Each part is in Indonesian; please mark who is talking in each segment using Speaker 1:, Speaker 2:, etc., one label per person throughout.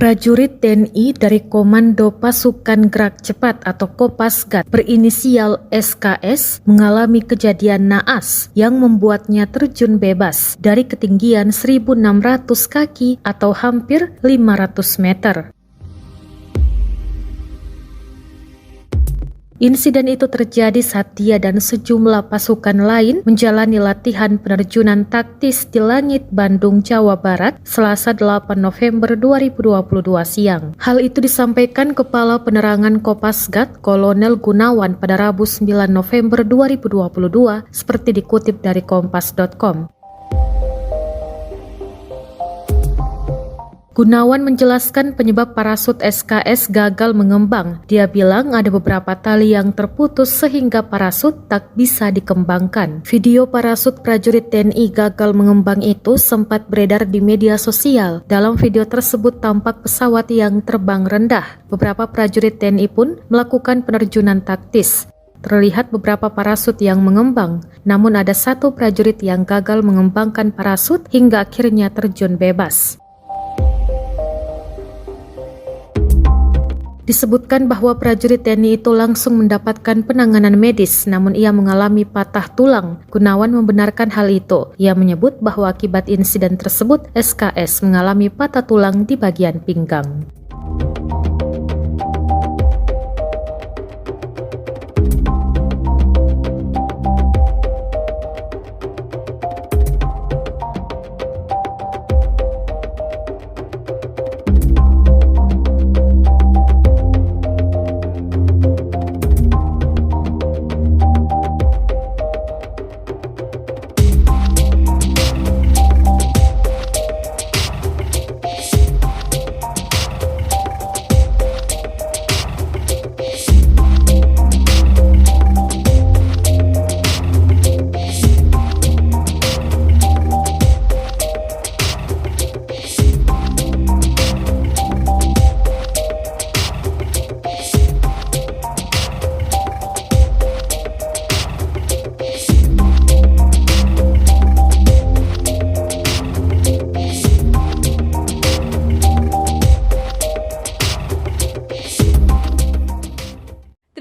Speaker 1: Prajurit TNI dari Komando Pasukan Gerak Cepat atau Kopasgat berinisial SKS mengalami kejadian naas yang membuatnya terjun bebas dari ketinggian 1.600 kaki atau hampir 500 meter. Insiden itu terjadi saat dia dan sejumlah pasukan lain menjalani latihan penerjunan taktis di Langit Bandung, Jawa Barat, Selasa 8 November 2022 siang. Hal itu disampaikan Kepala Penerangan Kopasgat, Kolonel Gunawan pada Rabu 9 November 2022, seperti dikutip dari kompas.com. Gunawan menjelaskan penyebab parasut SKS gagal mengembang. Dia bilang ada beberapa tali yang terputus sehingga parasut tak bisa dikembangkan. Video parasut prajurit TNI gagal mengembang itu sempat beredar di media sosial. Dalam video tersebut tampak pesawat yang terbang rendah. Beberapa prajurit TNI pun melakukan penerjunan taktis. Terlihat beberapa parasut yang mengembang, namun ada satu prajurit yang gagal mengembangkan parasut hingga akhirnya terjun bebas. Disebutkan bahwa prajurit TNI itu langsung mendapatkan penanganan medis, namun ia mengalami patah tulang. Gunawan membenarkan hal itu. Ia menyebut bahwa akibat insiden tersebut, SKS mengalami patah tulang di bagian pinggang.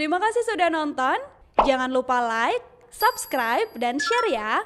Speaker 2: Terima kasih sudah nonton. Jangan lupa like, subscribe, dan share ya.